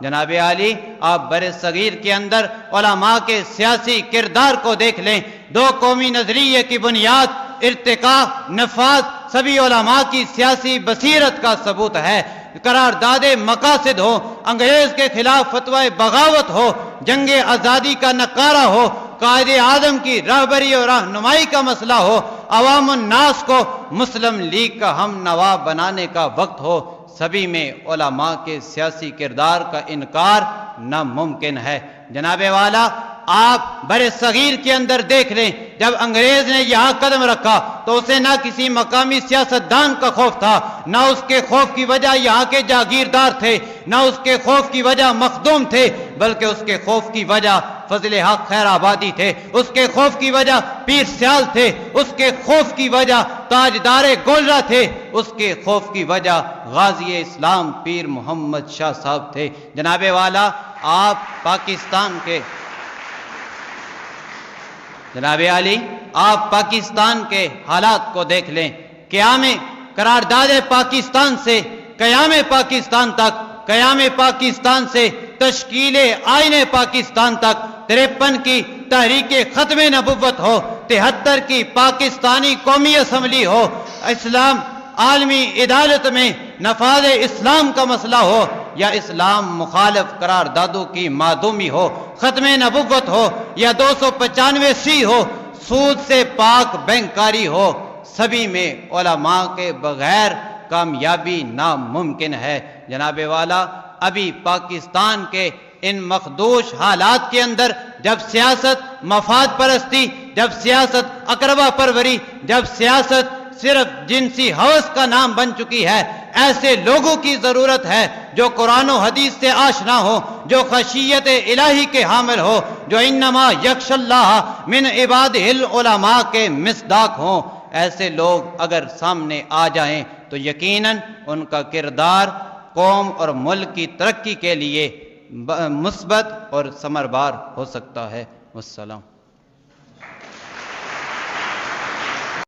جناب عالی، آپ بر صغیر کے اندر علماء کے سیاسی کردار کو دیکھ لیں۔ دو قومی نظریے کی بنیاد، ارتقاء، نفاذ سبھی علماء کی سیاسی بصیرت کا ثبوت ہے۔ قرارداد مقاصد ہو، انگریز کے خلاف فتوی بغاوت ہو، جنگ آزادی کا نکارہ ہو، قائد اعظم کی رہبری اور رہنمائی کا مسئلہ ہو، عوام الناس کو مسلم لیگ کا ہم نوا بنانے کا وقت ہو، سبھی میں علماء کے سیاسی کردار کا انکار ناممکن ہے۔ جناب والا، آپ بر صغیر کے اندر دیکھ لیں، جب انگریز نے یہاں قدم رکھا تو اسے نہ کسی مقامی سیاستدان کا خوف تھا، نہ اس کے خوف کی وجہ یہاں کے جاگیردار تھے، نہ اس کے خوف کی وجہ مخدوم تھے، بلکہ اس کے خوف کی وجہ فضل حق خیر آبادی تھے، اس کے خوف کی وجہ پیر سیال تھے، اس کے خوف کی وجہ تاجدار گولرا تھے، اس کے خوف کی وجہ غازی اسلام پیر محمد شاہ صاحب تھے۔ جناب والا، آپ پاکستان کے جناب علی، آپ پاکستان کے حالات کو دیکھ لیں۔ قیام قرارداد پاکستان سے قیام پاکستان تک، قیام پاکستان سے تشکیل آئین پاکستان تک، 53 کی تحریک ختم نبوت ہو، 73 کی پاکستانی قومی اسمبلی ہو، اسلام عالمی عدالت میں نفاذ اسلام کا مسئلہ ہو، یا اسلام مخالف قراردادوں کی معدومی ہو، ختم نبوت ہو، یا 295 ہو، سود سے پاک بینکاری ہو، سبھی میں علماء کے بغیر کامیابی ناممکن ہے۔ جناب والا، ابھی پاکستان کے ان مخدوش حالات کے اندر جب سیاست مفاد پرستی، جب سیاست اقربا پروری، جب سیاست صرف جنسی ہوس کا نام بن چکی ہے، ایسے لوگوں کی ضرورت ہے جو قرآن و حدیث سے آشنا ہو، جو خشیت الہی کے حامل ہو، جو انما یخشی اللہ من عبادہ العلماء کے مصداق ہوں۔ ایسے لوگ اگر سامنے آ جائیں تو یقیناً ان کا کردار قوم اور ملک کی ترقی کے لیے مثبت اور ثمربار ہو سکتا ہے۔ والسلام۔